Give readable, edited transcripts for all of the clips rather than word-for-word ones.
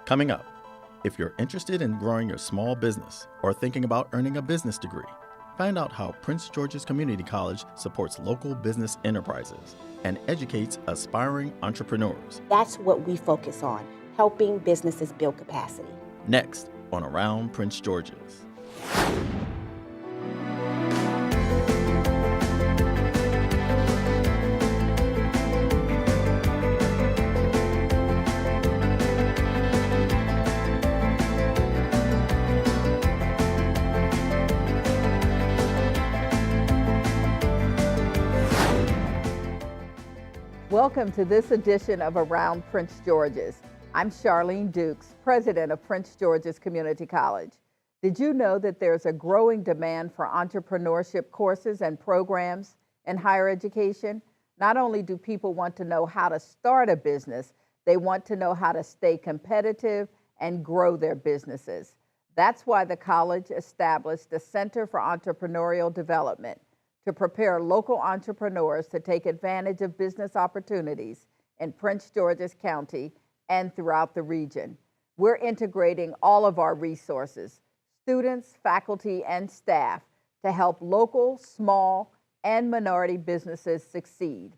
Coming up, if you're interested in growing your small business or thinking about earning a business degree, find out how Prince George's Community College supports local business enterprises and educates aspiring entrepreneurs. That's what we focus on, helping businesses build capacity. Next on Around Prince George's. Welcome to this edition of Around Prince George's. I'm Charlene Dukes, president of Prince George's Community College. Did you know that there's a growing demand for entrepreneurship courses and programs in higher education? Not only do people want to know how to start a business, they want to know how to stay competitive and grow their businesses. That's why the college established the Center for Entrepreneurial Development to prepare local entrepreneurs to take advantage of business opportunities in Prince George's County and throughout the region. We're integrating all of our resources, students, faculty, and staff, to help local, small, and minority businesses succeed.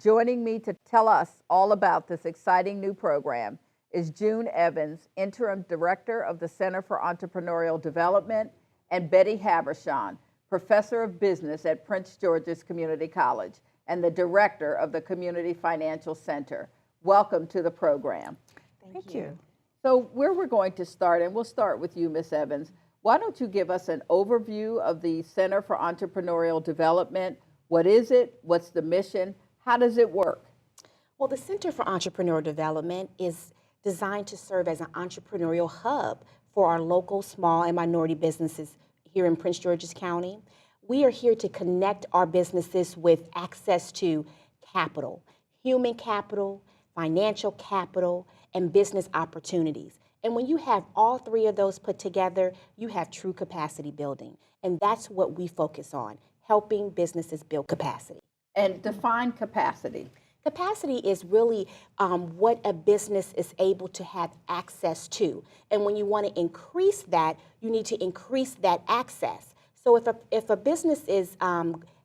Joining me to tell us all about this exciting new program is June Evans, Interim Director of the Center for Entrepreneurial Development, and Betty Habershon, Professor of Business at Prince George's Community College and the Director of the Community Financial Center. Welcome to the program. Thank you. So where we're going to start, and we'll start with you, Ms. Evans, why don't you give us an overview of the Center for Entrepreneurial Development? What is it? What's the mission? How does it work? Well, the Center for Entrepreneurial Development is designed to serve as an entrepreneurial hub for our local, small, and minority businesses here in Prince George's County. We are here to connect our businesses with access to capital, human capital, financial capital, and business opportunities. And when you have all three of those put together, you have true capacity building. And that's what we focus on, helping businesses build capacity. And define capacity. Capacity is really what a business is able to have access to. And when you want to increase that, you need to increase that access. So if a business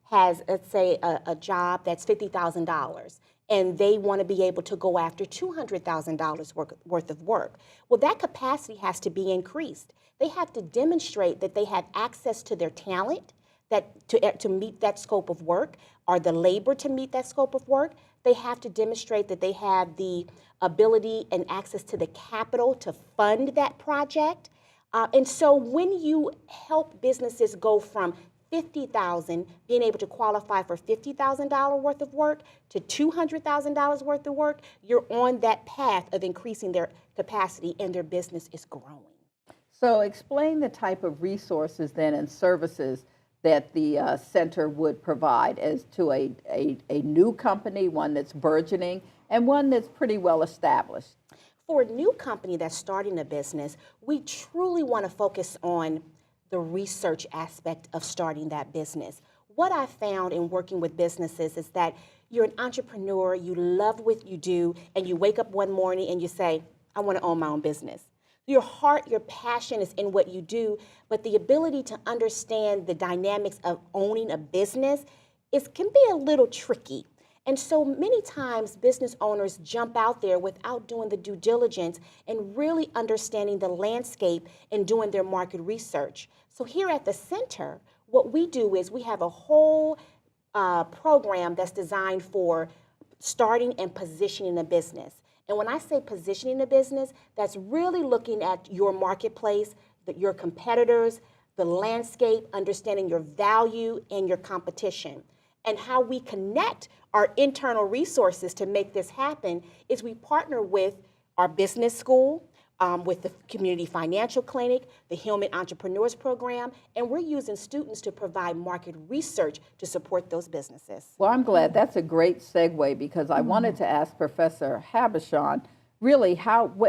has, let's say, a job that's $50,000, and they want to be able to go after $200,000 worth of work, well, that capacity has to be increased. They have to demonstrate that they have access to their talent, that to meet that scope of work, or the labor to meet that scope of work. They have to demonstrate that they have the ability and access to the capital to fund that project. And so when you help businesses go from $50,000, being able to qualify for $50,000 worth of work, to $200,000 worth of work, you're on that path of increasing their capacity, and their business is growing. So explain the type of resources then and services that the center would provide as to a new company, one that's burgeoning, and one that's pretty well established. For a new company that's starting a business, we truly want to focus on the research aspect of starting that business. What I found in working with businesses is that you're an entrepreneur, you love what you do, and you wake up one morning and you say, I want to own my own business. Your heart, your passion is in what you do, but the ability to understand the dynamics of owning a business can be a little tricky. And so many times business owners jump out there without doing the due diligence and really understanding the landscape and doing their market research. So here at the center, what we do is we have a whole program that's designed for starting and positioning a business. And when I say positioning a business, that's really looking at your marketplace, your competitors, the landscape, understanding your value and your competition. And how we connect our internal resources to make this happen is we partner with our business school, with the Community Financial Clinic, the Hillman Entrepreneurs Program, and we're using students to provide market research to support those businesses. Well, I'm glad. That's a great segue, because I wanted to ask Professor Habershon, really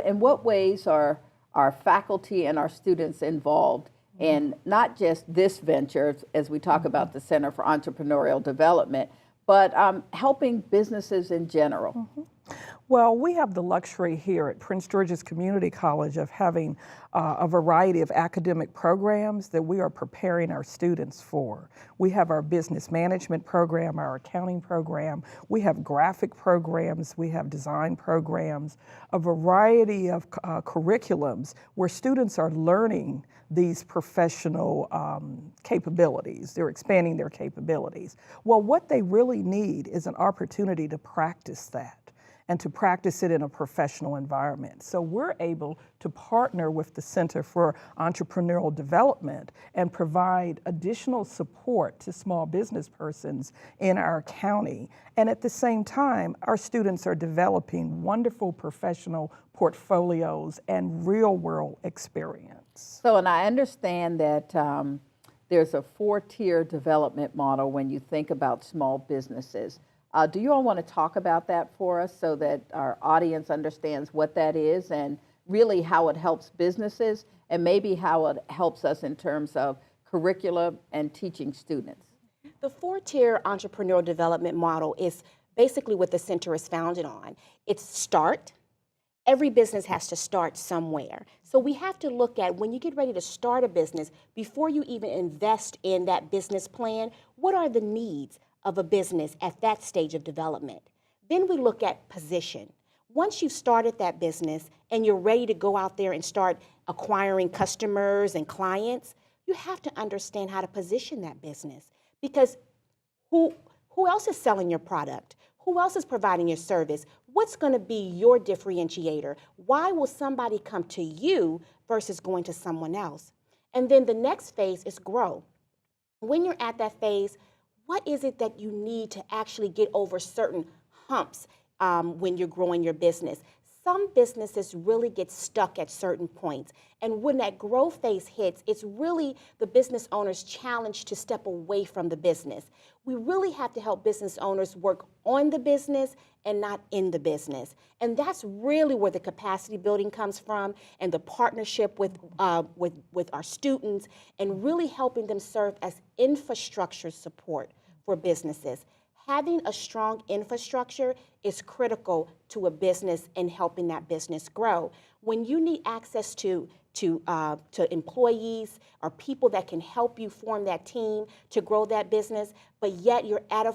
in what ways are our faculty and our students involved in not just this venture, as we talk about the Center for Entrepreneurial Development, but helping businesses in general? Well, we have the luxury here at Prince George's Community College of having a variety of academic programs that we are preparing our students for. We have our business management program, our accounting program, we have graphic programs, we have design programs, a variety of curriculums where students are learning these professional capabilities. They're expanding their capabilities. Well, what they really need is an opportunity to practice that and to practice it in a professional environment. So we're able to partner with the Center for Entrepreneurial Development and provide additional support to small business persons in our county. And at the same time, our students are developing wonderful professional portfolios and real-world experience. So, and I understand that there's a 4-tier development model when you think about small businesses. Do you all want to talk about that for us so that our audience understands what that is and really how it helps businesses and maybe how it helps us in terms of curriculum and teaching students? The 4-tier entrepreneurial development model is basically what the center is founded on. It's START. Every business has to start somewhere. So we have to look at when you get ready to start a business, before you even invest in that business plan, what are the needs of a business at that stage of development? Then we look at position. Once you've started that business and you're ready to go out there and start acquiring customers and clients, you have to understand how to position that business, because who else is selling your product? Who else is providing your service? What's going to be your differentiator? Why will somebody come to you versus going to someone else? And then the next phase is grow. When you're at that phase, what is it that you need to actually get over certain humps when you're growing your business? Some businesses really get stuck at certain points. And when that growth phase hits, it's really the business owner's challenge to step away from the business. We really have to help business owners work on the business and not in the business. And that's really where the capacity building comes from, and the partnership with our students, and really helping them serve as infrastructure support for businesses. Having a strong infrastructure is critical to a business and helping that business grow. When you need access to employees or people that can help you form that team to grow that business, but yet you're at a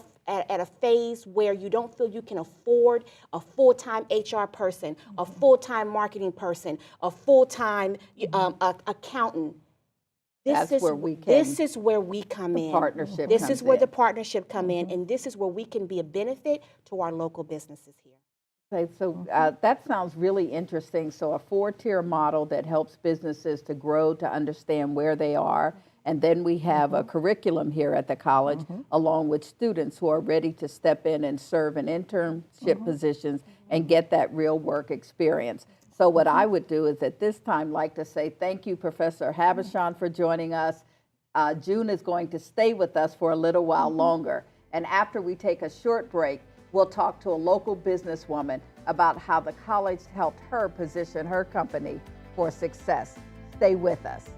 phase where you don't feel you can afford a full-time HR person, a full-time marketing person, a full-time accountant. This is where we come in. Partnership. This is where the partnership come in, and this is where we can be a benefit to our local businesses here. Okay, so that sounds really interesting. So a 4-tier model that helps businesses to grow, to understand where they are, and then we have a curriculum here at the college, along with students who are ready to step in and serve in internship positions and get that real work experience. So what I would do is at this time like to say thank you, Professor Havishon, for joining us. June is going to stay with us for a little while longer. And after we take a short break, we'll talk to a local businesswoman about how the college helped her position her company for success. Stay with us.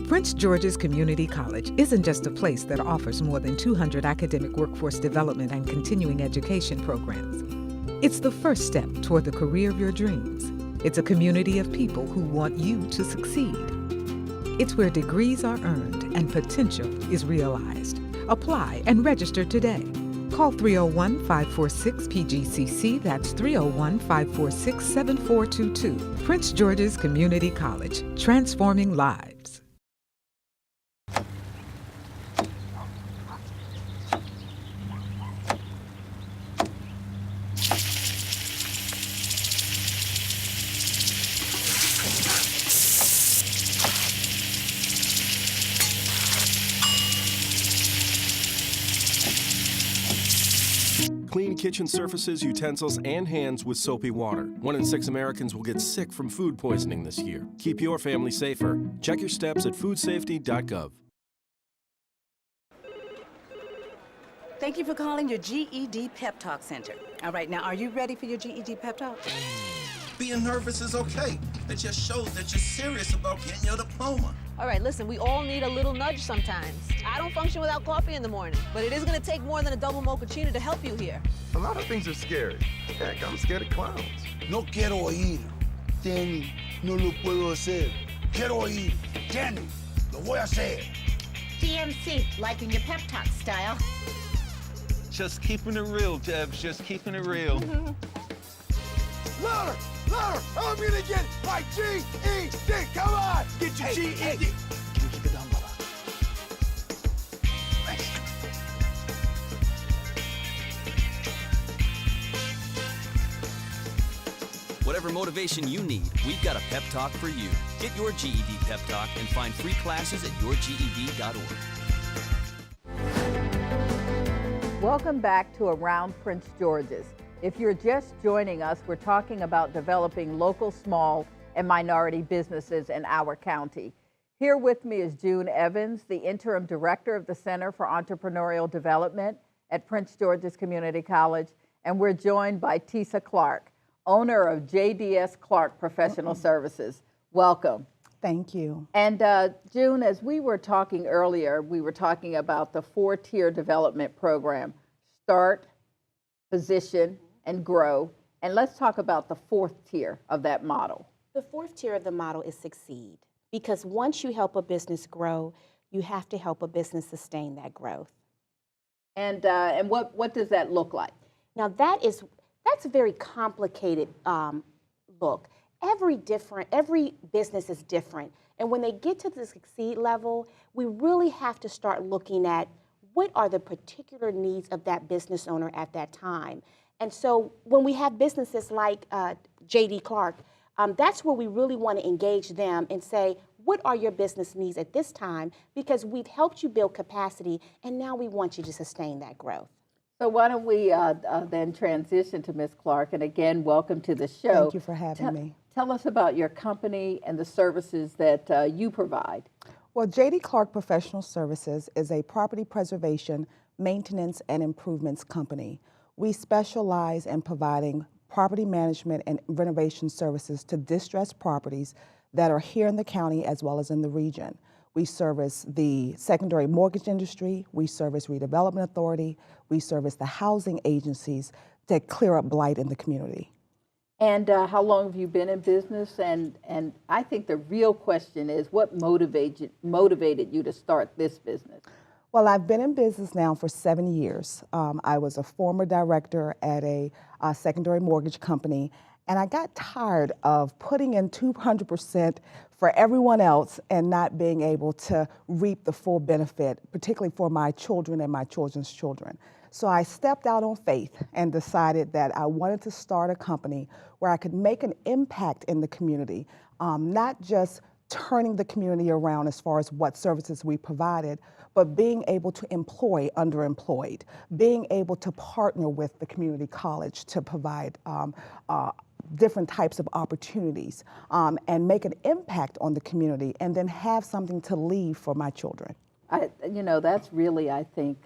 Prince George's Community College isn't just a place that offers more than 200 academic workforce development and continuing education programs. It's the first step toward the career of your dreams. It's a community of people who want you to succeed. It's where degrees are earned and potential is realized. Apply and register today. Call 301-546-PGCC, that's 301-546-7422. Prince George's Community College, transforming lives. Clean kitchen surfaces, utensils, and hands with soapy water. 1 in 6 Americans will get sick from food poisoning this year. Keep your family safer. Check your steps at foodsafety.gov. Thank you for calling your GED Pep Talk Center. All right, now, are you ready for your GED Pep Talk? Being nervous is okay. It just shows that you're serious about getting your diploma. All right, listen, we all need a little nudge sometimes. I don't function without coffee in the morning, but it is gonna take more than a double mochaccino to help you here. A lot of things are scary. Heck, I'm scared of clowns. No quiero oír. Danny, no lo puedo hacer. Quiero oír. Danny, lo voy a hacer. DMC, liking your pep talk style. Just keeping it real, Debs, just keeping it real. Louder, louder, I'm gonna get my GED. Come on, get your GED. Hey. Can you keep it down, brother? Thanks. Whatever motivation you need, we've got a pep talk for you. Get your GED pep talk and find free classes at yourged.org. Welcome back to Around Prince George's. If you're just joining us, we're talking about developing local, small, and minority businesses in our county. Here with me is June Evans, the Interim Director of the Center for Entrepreneurial Development at Prince George's Community College, and we're joined by Tisa Clark, owner of JDS Clark Professional Services. Welcome. Thank you. And June, as we were talking earlier, we were talking about the 4-tier development program: start, position, and grow. And let's talk about the 4th tier of that model. The 4th tier of the model is succeed, because once you help a business grow, you have to help a business sustain that growth. And what does that look like? Now that's a very complicated look. Every business is different. And when they get to the succeed level, we really have to start looking at what are the particular needs of that business owner at that time. And so when we have businesses like JD Clark, that's where we really want to engage them and say, what are your business needs at this time? Because we've helped you build capacity, and now we want you to sustain that growth. So why don't we then transition to Ms. Clark, and again, welcome to the show. Thank you for having me. Tell us about your company and the services that you provide. Well, JD Clark Professional Services is a property preservation, maintenance, and improvements company. We specialize in providing property management and renovation services to distressed properties that are here in the county as well as in the region. We service the secondary mortgage industry, we service redevelopment authority, we service the housing agencies to clear up blight in the community. And how long have you been in business? And I think the real question is, what motivated you to start this business? Well, I've been in business now for 7 years. I was a former director at a secondary mortgage company, and I got tired of putting in 200% for everyone else and not being able to reap the full benefit, particularly for my children and my children's children. So I stepped out on faith and decided that I wanted to start a company where I could make an impact in the community, not just turning the community around as far as what services we provided, but being able to employ underemployed, being able to partner with the community college to provide different types of opportunities and make an impact on the community, and then have something to leave for my children. That's really, I think,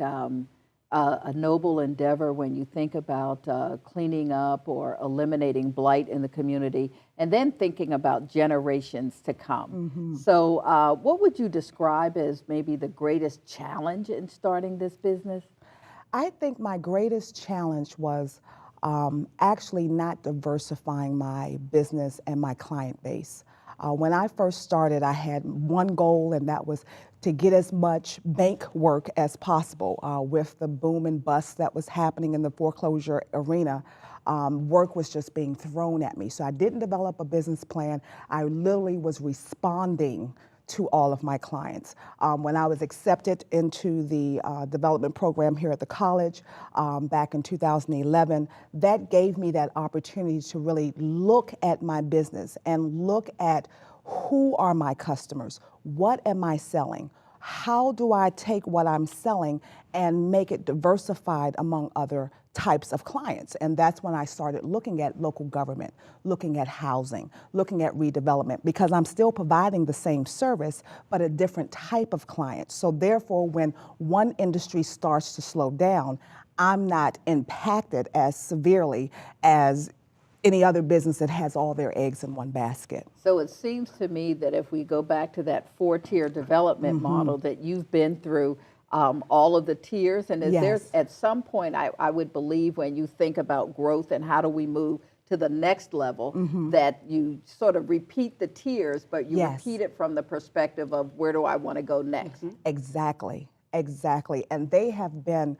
a noble endeavor when you think about cleaning up or eliminating blight in the community, and then thinking about generations to come. Mm-hmm. So what would you describe as maybe the greatest challenge in starting this business? I think my greatest challenge was actually not diversifying my business and my client base. When I first started, I had one goal, and that was to get as much bank work as possible. With the boom and bust that was happening in the foreclosure arena, work was just being thrown at me. So I didn't develop a business plan. I literally was responding to all of my clients. When I was accepted into the development program here at the college back in 2011, that gave me that opportunity to really look at my business and look at who are my customers, what am I selling, how do I take what I'm selling and make it diversified among other types of clients. And that's when I started looking at local government, looking at housing, looking at redevelopment, because I'm still providing the same service, but a different type of client. So therefore, when one industry starts to slow down, I'm not impacted as severely as any other business that has all their eggs in one basket. So it seems to me that if we go back to that 4-tier development model that you've been through, all of the tiers, and is there at some point, I would believe when you think about growth and how do we move to the next level, that you sort of repeat the tiers, but you repeat it from the perspective of where do I want to go next? Exactly, exactly. And they have been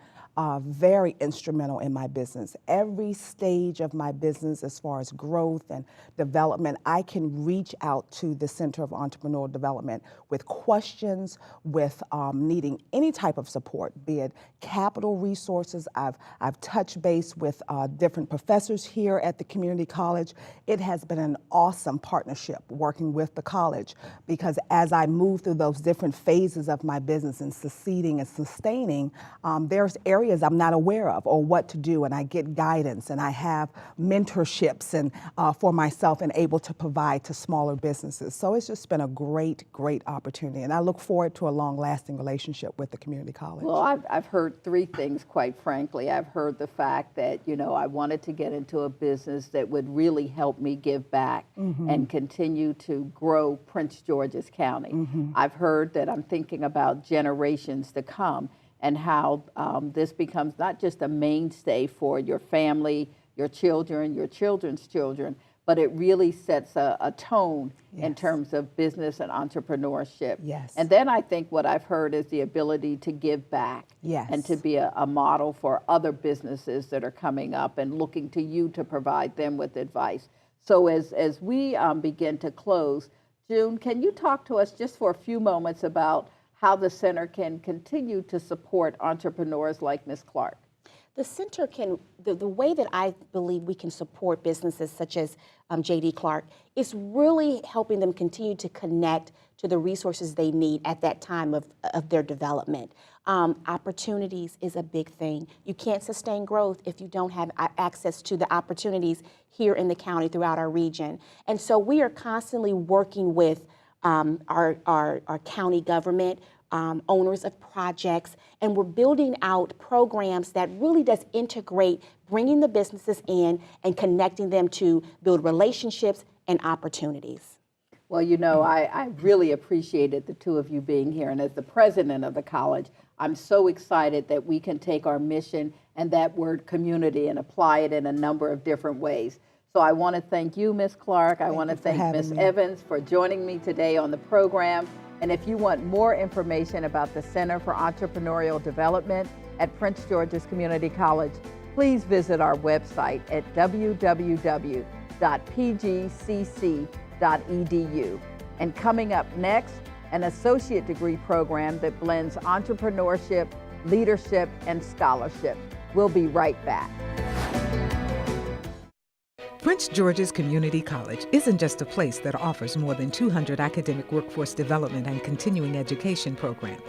very instrumental in my business. Every stage of my business, as far as growth and development, I can reach out to the Center of Entrepreneurial Development with questions, with needing any type of support, be it capital resources. I've touched base with different professors here at the community college. It has been an awesome partnership working with the college, because as I move through those different phases of my business and succeeding and sustaining, there's areas I'm not aware of or what to do, and I get guidance, and I have mentorships and for myself and able to provide to smaller businesses. So it's just been a great, great opportunity, and I look forward to a long-lasting relationship with the community college. Well, I've heard 3 things, quite frankly. I've heard the fact that, you know, I wanted to get into a business that would really help me give back and continue to grow Prince George's County. I've heard that I'm thinking about generations to come, and how this becomes not just a mainstay for your family, your children, your children's children, but it really sets a tone in terms of business and entrepreneurship. And then I think what I've heard is the ability to give back and to be a model for other businesses that are coming up and looking to you to provide them with advice. So as we begin to close, June, can you talk to us just for a few moments about how the center can continue to support entrepreneurs like Ms. Clark? The center can, the way that I believe we can support businesses such as J.D. Clark is really helping them continue to connect to the resources they need at that time of their development. Opportunities is a big thing. You can't sustain growth if you don't have access to the opportunities here in the county throughout our region. And so we are constantly working with our county government, owners of projects, and we're building out programs that really does integrate bringing the businesses in and connecting them to build relationships and opportunities. Well, you know, I really appreciated the 2 of you being here, and as the president of the college, I'm so excited that we can take our mission and that word community and apply it in a number of different ways. So I want to thank you, Ms. Clark. I want to thank Ms. Evans for joining me today on the program. And if you want more information about the Center for Entrepreneurial Development at Prince George's Community College, please visit our website at www.pgcc.edu. And coming up next, an associate degree program that blends entrepreneurship, leadership, and scholarship. We'll be right back. Prince George's Community College isn't just a place that offers more than 200 academic workforce development and continuing education programs.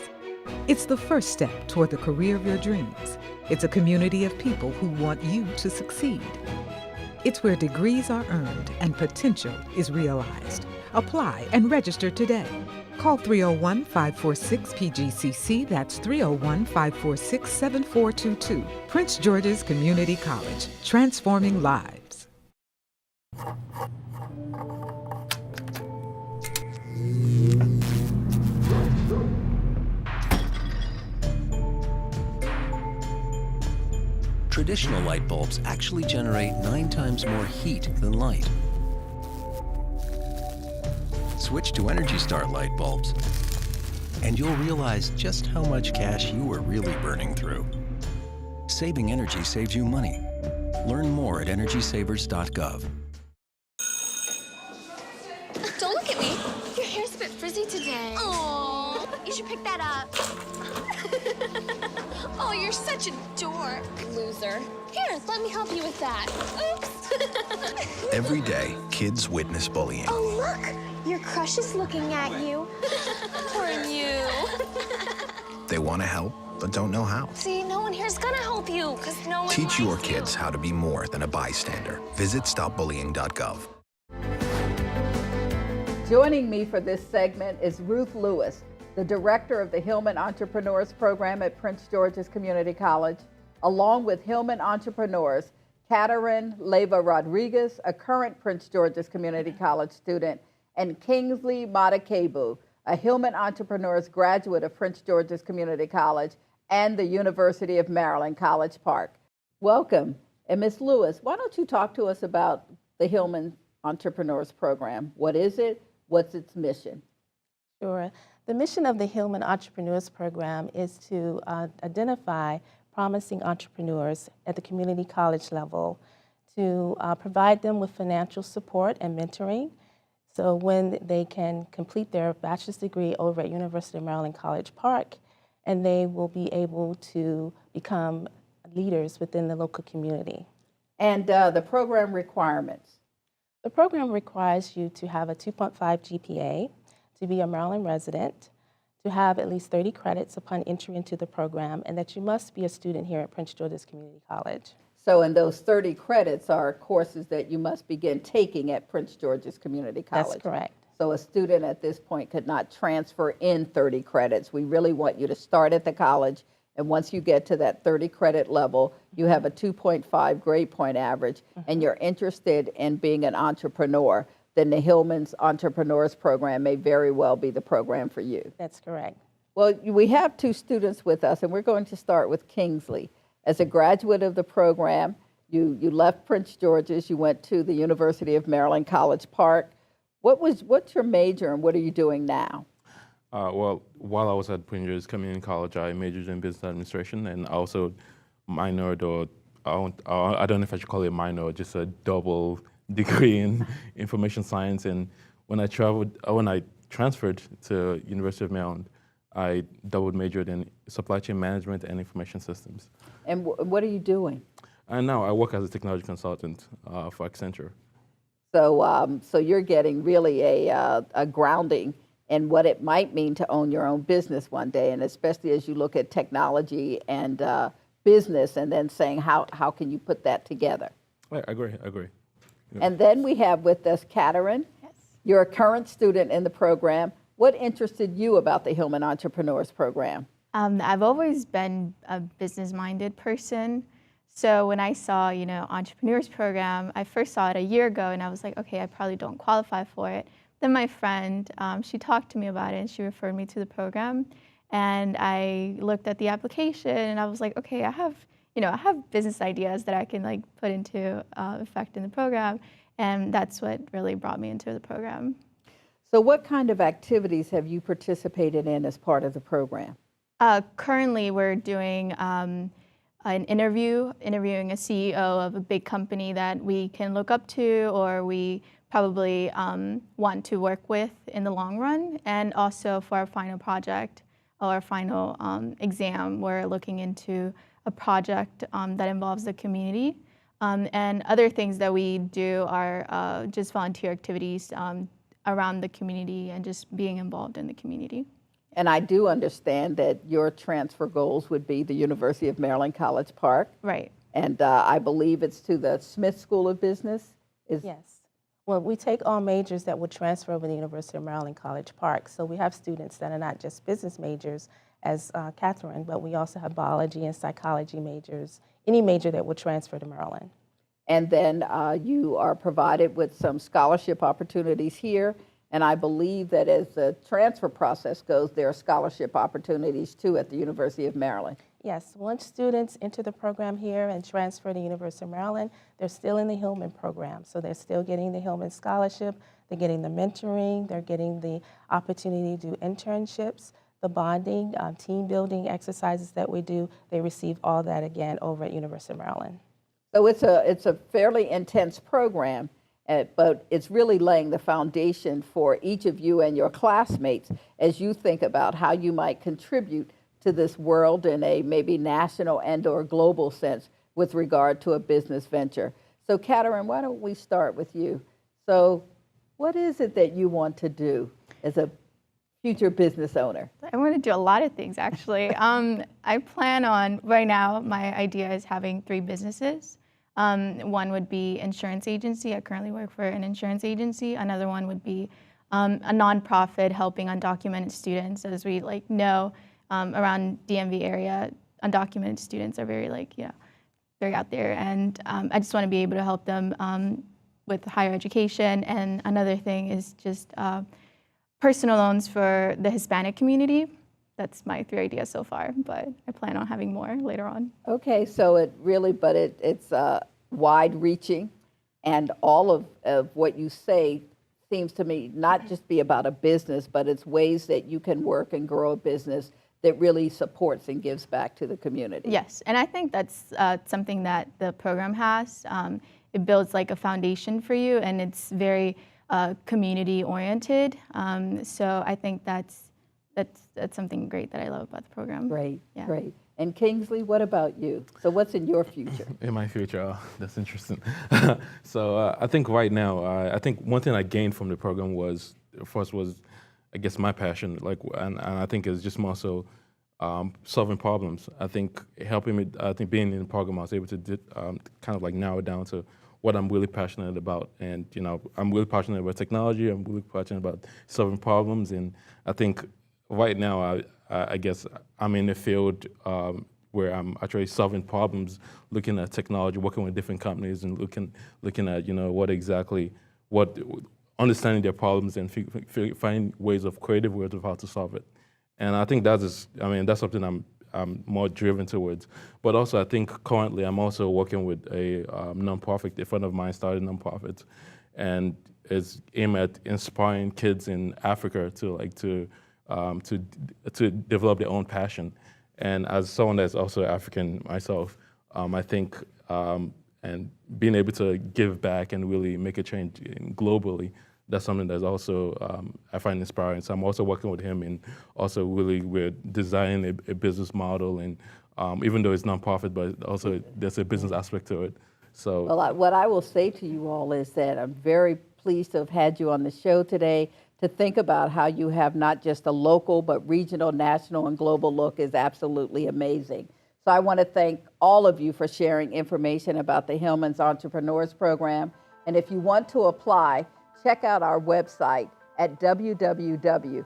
It's the first step toward the career of your dreams. It's a community of people who want you to succeed. It's where degrees are earned and potential is realized. Apply and register today. Call 301-546-PGCC, that's 301-546-7422. Prince George's Community College, transforming lives. Traditional light bulbs actually generate 9 times more heat than light. Switch to Energy Star light bulbs, and you'll realize just how much cash you are really burning through. Saving energy saves you money. Learn more at energysavers.gov. Don't look at me. Your hair's a bit frizzy today. Oh, you should pick that up. Oh, you're such a dork, loser. Here, let me help you with that. Oops. Every day, kids witness bullying. Oh, look. Your crush is looking at you. Poor you. They want to help, but don't know how. See, no one here's gonna help you, because no one Teach your kids how to be more than a bystander. Visit stopbullying.gov. Joining me for this segment is Ruth Lewis, the director of the Hillman Entrepreneurs Program at Prince George's Community College. Along with Hillman Entrepreneurs, Katarin Leyva Rodriguez, a current Prince George's Community College student, and Kingsley Matakebu, a Hillman Entrepreneurs graduate of Prince George's Community College and the University of Maryland, College Park. Welcome. And Ms. Lewis, why don't you talk to us about the Hillman Entrepreneurs Program? What is it? What's its mission? Sure. The mission of the Hillman Entrepreneurs Program is to identify promising entrepreneurs at the community college level, to provide them with financial support and mentoring, so when they can complete their bachelor's degree over at University of Maryland, College Park, and they will be able to become leaders within the local community. And the program requirements? The program requires you to have a 2.5 GPA, to be a Maryland resident, to have at least 30 credits upon entry into the program, and that you must be a student here at Prince George's Community College. So, and those 30 credits are courses that you must begin taking at Prince George's Community College. That's correct. So a student at this point could not transfer in 30 credits. We really want you to start at the college, and once you get to that 30 credit level, you have a 2.5 grade point average, and you're interested in being an entrepreneur, then the Hillman's Entrepreneurs Program may very well be the program for you. That's correct. Well, we have two students with us, and we're going to start with Kingsley. As a graduate of the program, you left Prince George's, you went to the University of Maryland, College Park. What's your major, and what are you doing now? Well, while I was at Prince George's Community College, I majored in business administration and also minored, or I don't know if I should call it a minor, just a double degree in information science. And when I transferred to University of Maryland, I double majored in supply chain management and information systems. And what are you doing? And now I work as a technology consultant for Accenture. So, so you're getting really a grounding in what it might mean to own your own business one day, and especially as you look at technology and business, and then saying how can you put that together? I agree. Yeah. And then we have with us Katarin. Yes. You're a current student in the program. What interested you about the Hillman Entrepreneurs Program? I've always been a business-minded person. So when I saw, Entrepreneurs Program, I first saw it a year ago, and I was like, okay, I probably don't qualify for it. Then my friend, she talked to me about it, and she referred me to the program. And I looked at the application, and I was like, okay, I have business ideas that I can put into effect in the program. And that's what really brought me into the program. So what kind of activities have you participated in as part of the program? Currently, we're doing an interviewing a CEO of a big company that we can look up to, or we probably want to work with in the long run. And also for our final project or our final exam, we're looking into a project that involves the community. And other things that we do are just volunteer activities around the community and just being involved in the community. And I do understand that your transfer goals would be the University of Maryland, College Park. Right. And I believe it's to the Smith School of Business? Yes. Well, we take all majors that would transfer over to the University of Maryland, College Park. So we have students that are not just business majors, as Catherine, but we also have biology and psychology majors, any major that would transfer to Maryland. And then you are provided with some scholarship opportunities here. And I believe that as the transfer process goes, there are scholarship opportunities too at the University of Maryland. Yes, once students enter the program here and transfer to the University of Maryland, they're still in the Hillman program. So they're still getting the Hillman scholarship, they're getting the mentoring, they're getting the opportunity to do internships, the bonding, team building exercises that we do. They receive all that again over at University of Maryland. So it's a fairly intense program, but it's really laying the foundation for each of you and your classmates as you think about how you might contribute to this world in a maybe national and or global sense with regard to a business venture. So Katarin, why don't we start with you? So what is it that you want to do as a future business owner? I want to do a lot of things, actually. I plan on, right now, my idea is having 3 businesses. One would be insurance agency. I currently work for an insurance agency. Another one would be a nonprofit helping undocumented students. As we around DMV area, undocumented students are very they're out there, and I just want to be able to help them with higher education. And another thing is just personal loans for the Hispanic community. That's my 3 ideas so far, but I plan on having more later on. Okay, so it's wide-reaching, and all of what you say seems to me not just be about a business, but it's ways that you can work and grow a business that really supports and gives back to the community. Yes, and I think that's something that the program has. It builds like a foundation for you, and it's very community-oriented. So I think that's something great that I love about the program. Great, yeah. Great. And Kingsley, what about you? So what's in your future? In my future, that's interesting. So I think right now, I think one thing I gained from the program was, first was, I guess, my passion, and I think it's just more so solving problems. I think helping me, I think being in the program, I was able to kind of like narrow down to what I'm really passionate about. And, you know, I'm really passionate about technology. I'm really passionate about solving problems. And I think right now, I guess I'm in a field where I'm actually solving problems, looking at technology, working with different companies, and looking at, you know, understanding their problems and find creative ways of how to solve it. And I think that's something I'm more driven towards. But also, I think currently I'm also working with a nonprofit. A friend of mine started a nonprofit, and it's aimed at inspiring kids in Africa to develop their own passion. And as someone that's also African myself, I think and being able to give back and really make a change globally, that's something that's also I find inspiring. So I'm also working with him, and also really we're designing a business model, and even though it's nonprofit, but also there's a business aspect to it. So well, what I will say to you all is that I'm very pleased to have had you on the show today. To think about how you have not just a local, but regional, national, and global look is absolutely amazing. So I want to thank all of you for sharing information about the Hillman's Entrepreneurs Program. And if you want to apply, check out our website at www.pgcc.edu.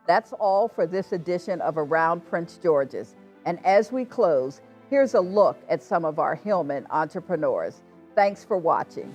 That's all for this edition of Around Prince George's. And as we close, here's a look at some of our Hillman entrepreneurs. Thanks for watching.